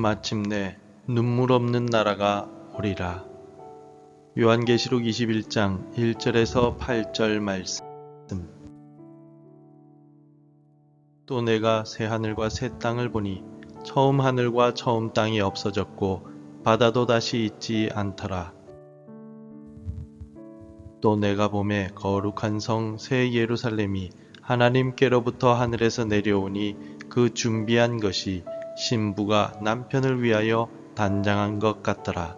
마침내 눈물 없는 나라가 오리라. 요한계시록 21장 1절에서 8절 말씀. 또 내가 새 하늘과 새 땅을 보니 처음 하늘과 처음 땅이 없어졌고 바다도 다시 있지 않더라. 또 내가 보매 거룩한 성 새 예루살렘이 하나님께로부터 하늘에서 내려오니 그 준비한 것이 신부가 남편을 위하여 단장한 것 같더라.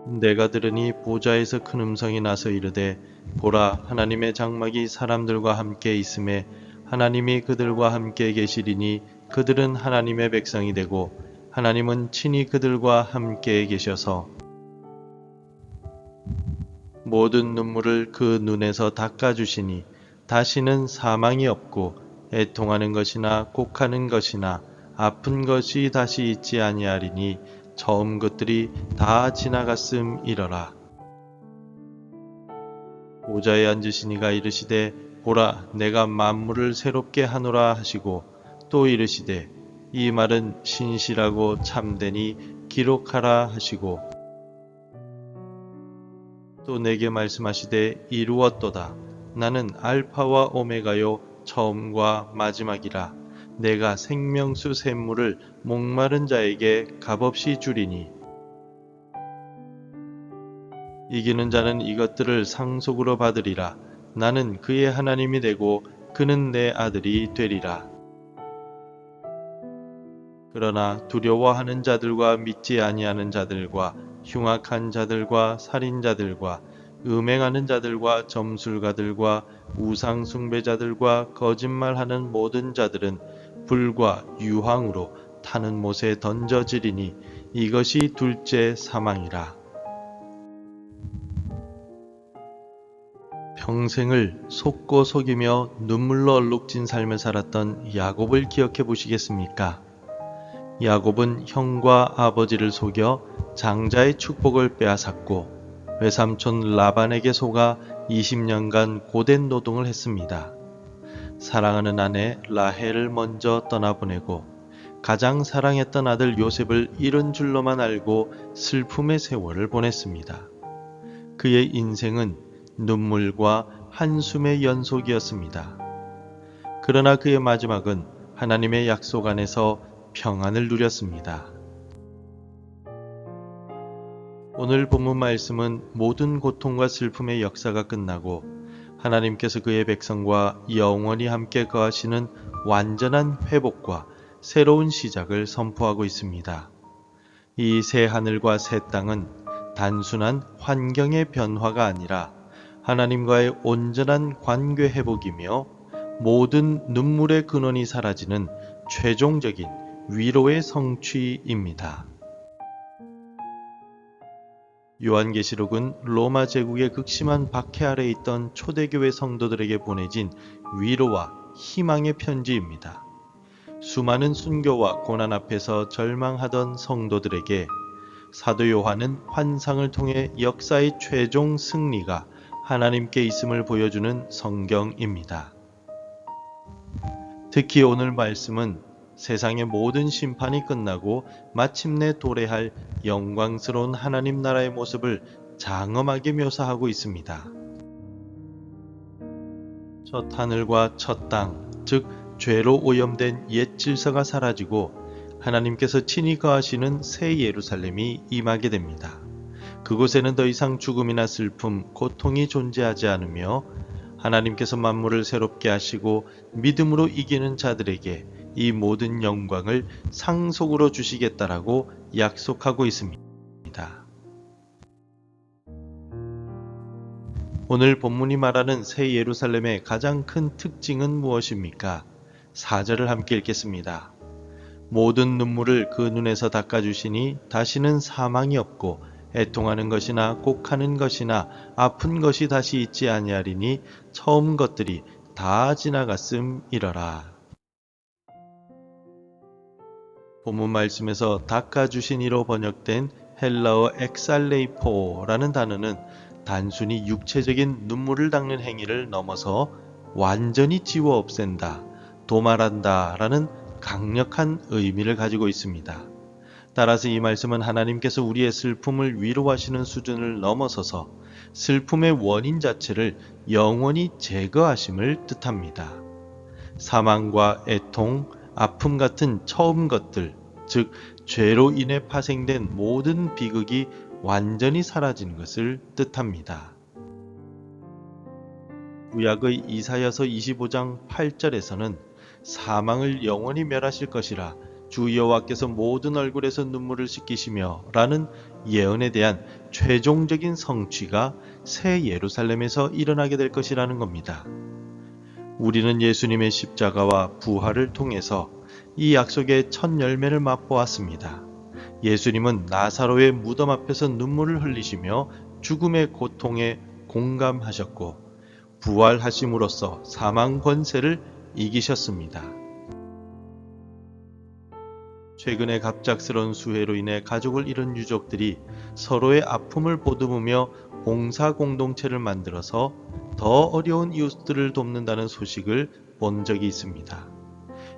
내가 들으니 보좌에서 큰 음성이 나서 이르되 보라, 하나님의 장막이 사람들과 함께 있음에 하나님이 그들과 함께 계시리니 그들은 하나님의 백성이 되고 하나님은 친히 그들과 함께 계셔서 모든 눈물을 그 눈에서 닦아주시니 다시는 사망이 없고 애통하는 것이나 곡하는 것이나 아픈 것이 다시 있지 아니하리니 처음 것들이 다 지나갔음이러라. 보좌에 앉으신 이가 이르시되 보라, 내가 만물을 새롭게 하노라 하시고 또 이르시되 이 말은 신실하고 참되니 기록하라 하시고 또 내게 말씀하시되 이루었도다. 나는 알파와 오메가요 처음과 마지막이라. 내가 생명수 샘물을 목마른 자에게 값없이 주리니 이기는 자는 이것들을 상속으로 받으리라. 나는 그의 하나님이 되고 그는 내 아들이 되리라. 그러나 두려워하는 자들과 믿지 아니하는 자들과 흉악한 자들과 살인자들과 음행하는 자들과 점술가들과 우상 숭배자들과 거짓말하는 모든 자들은 불과 유황으로 타는 못에 던져지리니 이것이 둘째 사망이라. 평생을 속고 속이며 눈물로 얼룩진 삶을 살았던 야곱을 기억해 보시겠습니까? 야곱은 형과 아버지를 속여 장자의 축복을 빼앗았고 외삼촌 라반에게 속아 20년간 고된 노동을 했습니다. 사랑하는 아내 라헬을 먼저 떠나보내고 가장 사랑했던 아들 요셉을 잃은 줄로만 알고 슬픔의 세월을 보냈습니다. 그의 인생은 눈물과 한숨의 연속이었습니다. 그러나 그의 마지막은 하나님의 약속 안에서 평안을 누렸습니다. 오늘 본문 말씀은 모든 고통과 슬픔의 역사가 끝나고 하나님께서 그의 백성과 영원히 함께 거하시는 완전한 회복과 새로운 시작을 선포하고 있습니다. 이 새 하늘과 새 땅은 단순한 환경의 변화가 아니라 하나님과의 온전한 관계 회복이며 모든 눈물의 근원이 사라지는 최종적인 위로의 성취입니다. 요한계시록은 로마 제국의 극심한 박해 아래 있던 초대교회 성도들에게 보내진 위로와 희망의 편지입니다. 수많은 순교와 고난 앞에서 절망하던 성도들에게 사도 요한은 환상을 통해 역사의 최종 승리가 하나님께 있음을 보여주는 성경입니다. 특히 오늘 말씀은 세상의 모든 심판이 끝나고 마침내 도래할 영광스러운 하나님 나라의 모습을 장엄하게 묘사하고 있습니다. 첫 하늘과 첫 땅, 즉 죄로 오염된 옛 질서가 사라지고 하나님께서 친히 거하시는 새 예루살렘이 임하게 됩니다. 그곳에는 더 이상 죽음이나 슬픔, 고통이 존재하지 않으며 하나님께서 만물을 새롭게 하시고 믿음으로 이기는 자들에게 이 모든 영광을 상속으로 주시겠다라고 약속하고 있습니다. 오늘 본문이 말하는 새 예루살렘의 가장 큰 특징은 무엇입니까? 4절을 함께 읽겠습니다. 모든 눈물을 그 눈에서 닦아주시니 다시는 사망이 없고 애통하는 것이나 곡하는 것이나 아픈 것이 다시 있지 아니하리니 처음 것들이 다 지나갔음이러라. 본문 말씀에서 닦아주신 이로 번역된 헬라어 엑살레이포라는 단어는 단순히 육체적인 눈물을 닦는 행위를 넘어서 완전히 지워 없앤다, 도말한다 라는 강력한 의미를 가지고 있습니다. 따라서 이 말씀은 하나님께서 우리의 슬픔을 위로하시는 수준을 넘어서서 슬픔의 원인 자체를 영원히 제거하심을 뜻합니다. 사망과 애통, 아픔 같은 처음 것들, 즉 죄로 인해 파생된 모든 비극이 완전히 사라지는 것을 뜻합니다. 구약의 이사야서 25장 8절에서는 사망을 영원히 멸하실 것이라 주 여호와께서 모든 얼굴에서 눈물을 씻기시며 라는 예언에 대한 최종적인 성취가 새 예루살렘에서 일어나게 될 것이라는 겁니다. 우리는 예수님의 십자가와 부활을 통해서 이 약속의 첫 열매를 맛보았습니다. 예수님은 나사로의 무덤 앞에서 눈물을 흘리시며 죽음의 고통에 공감하셨고 부활하심으로써 사망 권세를 이기셨습니다. 최근의 갑작스러운 수해로 인해 가족을 잃은 유족들이 서로의 아픔을 보듬으며 봉사 공동체를 만들어서 더 어려운 이웃들을 돕는다는 소식을 본 적이 있습니다.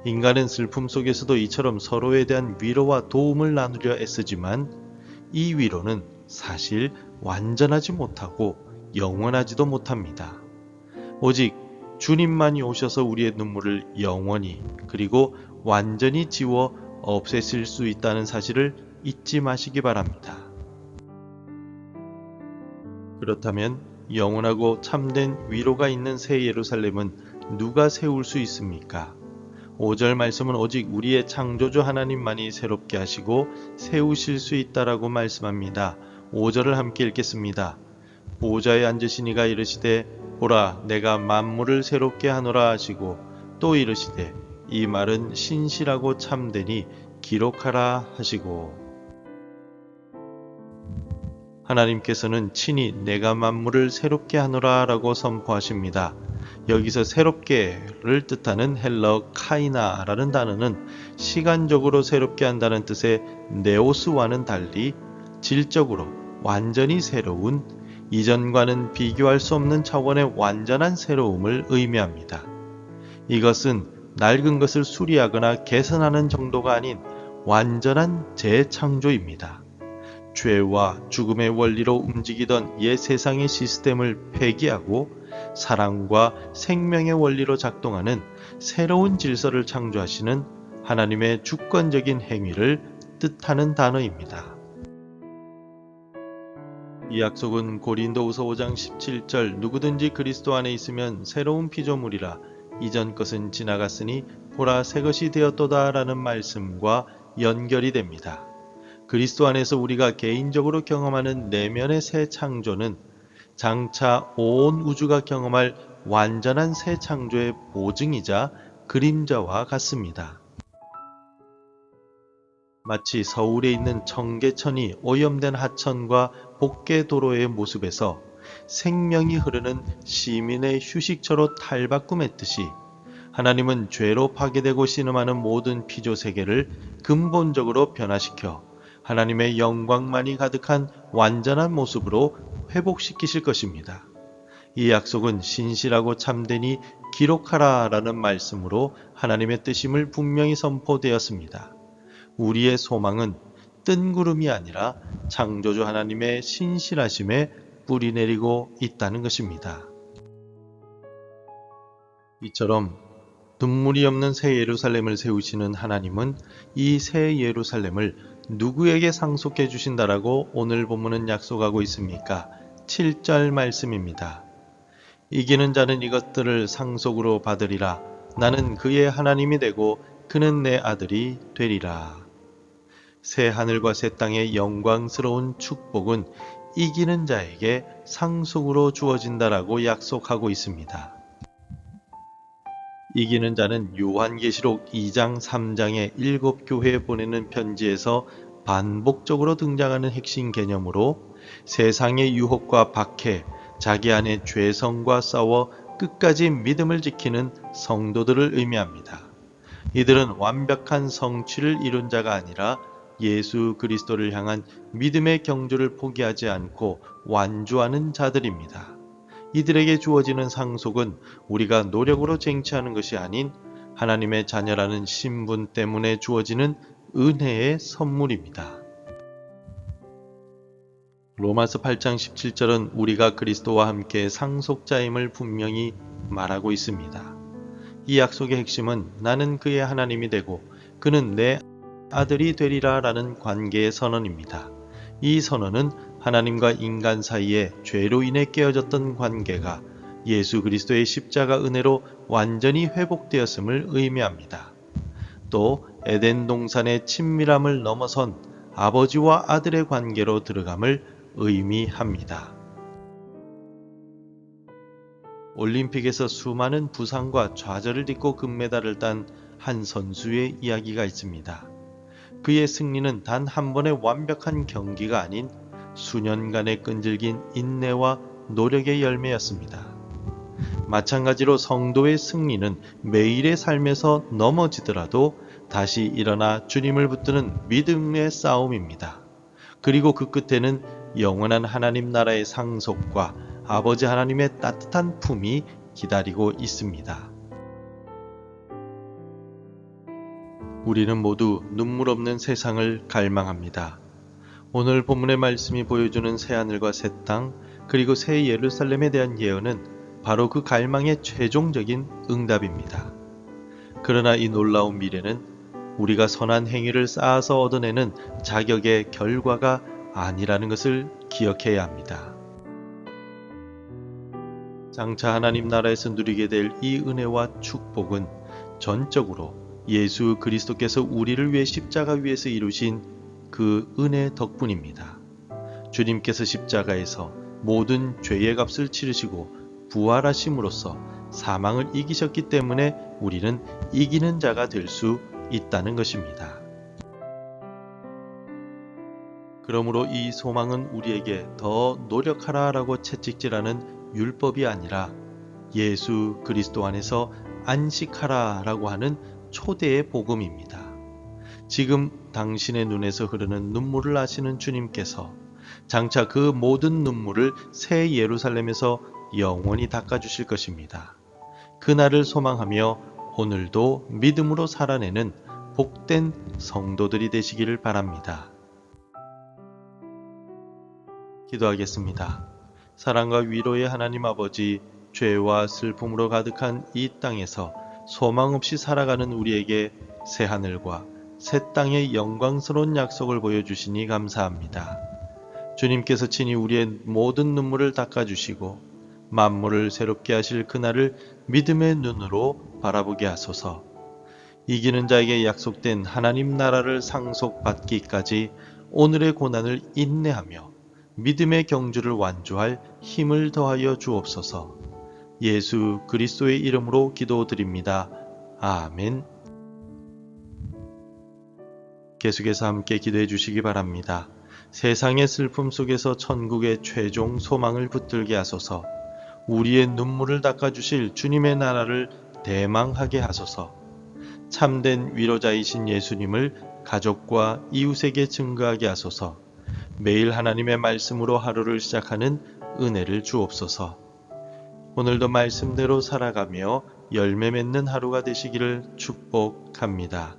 인간은 슬픔 속에서도 이처럼 서로에 대한 위로와 도움을 나누려 애쓰지만 이 위로는 사실 완전하지 못하고 영원하지도 못합니다. 오직 주님만이 오셔서 우리의 눈물을 영원히 그리고 완전히 지워 없애실 수 있다는 사실을 잊지 마시기 바랍니다. 그렇다면 영원하고 참된 위로가 있는 새 예루살렘은 누가 세울 수 있습니까? 5절 말씀은 오직 우리의 창조주 하나님만이 새롭게 하시고 세우실 수 있다라고 말씀합니다. 5절을 함께 읽겠습니다. 보좌에 앉으신 이가 이르시되 보라 내가 만물을 새롭게 하노라 하시고 또 이르시되 이 말은 신실하고 참되니 기록하라 하시고. 하나님께서는 친히 내가 만물을 새롭게 하노라 라고 선포하십니다. 여기서 새롭게를 뜻하는 헬러 카이나라는 단어는 시간적으로 새롭게 한다는 뜻의 네오스와는 달리 질적으로 완전히 새로운, 이전과는 비교할 수 없는 차원의 완전한 새로움을 의미합니다. 이것은 낡은 것을 수리하거나 개선하는 정도가 아닌 완전한 재창조입니다. 죄와 죽음의 원리로 움직이던 옛 세상의 시스템을 폐기하고 사랑과 생명의 원리로 작동하는 새로운 질서를 창조하시는 하나님의 주권적인 행위를 뜻하는 단어입니다. 이 약속은 고린도후서 5장 17절 누구든지 그리스도 안에 있으면 새로운 피조물이라 이전 것은 지나갔으니 보라 새 것이 되었도다 라는 말씀과 연결이 됩니다. 그리스도 안에서 우리가 개인적으로 경험하는 내면의 새 창조는 장차 온 우주가 경험할 완전한 새 창조의 보증이자 그림자와 같습니다. 마치 서울에 있는 청계천이 오염된 하천과 복개도로의 모습에서 생명이 흐르는 시민의 휴식처로 탈바꿈했듯이 하나님은 죄로 파괴되고 신음하는 모든 피조 세계를 근본적으로 변화시켜 하나님의 영광만이 가득한 완전한 모습으로 회복시키실 것입니다. 이 약속은 신실하고 참되니 기록하라 라는 말씀으로 하나님의 뜻임을 분명히 선포되었습니다. 우리의 소망은 뜬구름이 아니라 창조주 하나님의 신실하심에 뿌리 내리고 있다는 것입니다. 이처럼 눈물이 없는 새 예루살렘을 세우시는 하나님은 이 새 예루살렘을 누구에게 상속해 주신다라고 오늘 본문은 약속하고 있습니까? 7절 말씀입니다. 이기는 자는 이것들을 상속으로 받으리라. 나는 그의 하나님이 되고 그는 내 아들이 되리라. 새 하늘과 새 땅의 영광스러운 축복은 이기는 자에게 상속으로 주어진다라고 약속하고 있습니다. 이기는 자는 요한계시록 2장 3장의 7교회에 보내는 편지에서 반복적으로 등장하는 핵심 개념으로 세상의 유혹과 박해, 자기 안의 죄성과 싸워 끝까지 믿음을 지키는 성도들을 의미합니다. 이들은 완벽한 성취를 이룬 자가 아니라 예수 그리스도를 향한 믿음의 경주를 포기하지 않고 완주하는 자들입니다. 이들에게 주어지는 상속은 우리가 노력으로 쟁취하는 것이 아닌 하나님의 자녀라는 신분 때문에 주어지는 은혜의 선물입니다. 로마서 8장 17절은 우리가 그리스도와 함께 상속자임을 분명히 말하고 있습니다. 이 약속의 핵심은 나는 그의 하나님이 되고 그는 내 아들이 되리라 라는 관계의 선언입니다. 이 선언은 하나님과 인간 사이에 죄로 인해 깨어졌던 관계가 예수 그리스도의 십자가 은혜로 완전히 회복되었음을 의미합니다. 또 에덴 동산의 친밀함을 넘어선 아버지와 아들의 관계로 들어감을 의미합니다. 올림픽에서 수많은 부상과 좌절을 딛고 금메달을 딴 한 선수의 이야기가 있습니다. 그의 승리는 단 한 번의 완벽한 경기가 아닌 수년간의 끈질긴 인내와 노력의 열매였습니다. 마찬가지로 성도의 승리는 매일의 삶에서 넘어지더라도 다시 일어나 주님을 붙드는 믿음의 싸움입니다. 그리고 그 끝에는 영원한 하나님 나라의 상속과 아버지 하나님의 따뜻한 품이 기다리고 있습니다. 우리는 모두 눈물 없는 세상을 갈망합니다. 오늘 본문의 말씀이 보여주는 새하늘과 새 땅, 그리고 새 예루살렘에 대한 예언은 바로 그 갈망의 최종적인 응답입니다. 그러나 이 놀라운 미래는 우리가 선한 행위를 쌓아서 얻어내는 자격의 결과가 아니라는 것을 기억해야 합니다. 장차 하나님 나라에서 누리게 될 이 은혜와 축복은 전적으로 예수 그리스도께서 우리를 위해 십자가 위에서 이루신 그 은혜 덕분입니다. 주님께서 십자가에서 모든 죄의 값을 치르시고 부활하심으로써 사망을 이기셨기 때문에 우리는 이기는 자가 될 수 있다는 것입니다. 그러므로 이 소망은 우리에게 더 노력하라라고 채찍질하는 율법이 아니라 예수 그리스도 안에서 안식하라라고 하는 초대의 복음입니다. 지금 당신의 눈에서 흐르는 눈물을 아시는 주님께서 장차 그 모든 눈물을 새 예루살렘에서 영원히 닦아주실 것입니다. 그날을 소망하며 오늘도 믿음으로 살아내는 복된 성도들이 되시기를 바랍니다. 기도하겠습니다. 사랑과 위로의 하나님 아버지, 죄와 슬픔으로 가득한 이 땅에서 소망 없이 살아가는 우리에게 새 하늘과 새 땅의 영광스러운 약속을 보여주시니 감사합니다. 주님께서 친히 우리의 모든 눈물을 닦아주시고 만물을 새롭게 하실 그날을 믿음의 눈으로 바라보게 하소서. 이기는 자에게 약속된 하나님 나라를 상속받기까지 오늘의 고난을 인내하며 믿음의 경주를 완주할 힘을 더하여 주옵소서. 예수 그리스도의 이름으로 기도드립니다. 아멘. 계속해서 함께 기도해 주시기 바랍니다. 세상의 슬픔 속에서 천국의 최종 소망을 붙들게 하소서. 우리의 눈물을 닦아주실 주님의 나라를 대망하게 하소서. 참된 위로자이신 예수님을 가족과 이웃에게 증거하게 하소서. 매일 하나님의 말씀으로 하루를 시작하는 은혜를 주옵소서. 오늘도 말씀대로 살아가며 열매 맺는 하루가 되시기를 축복합니다.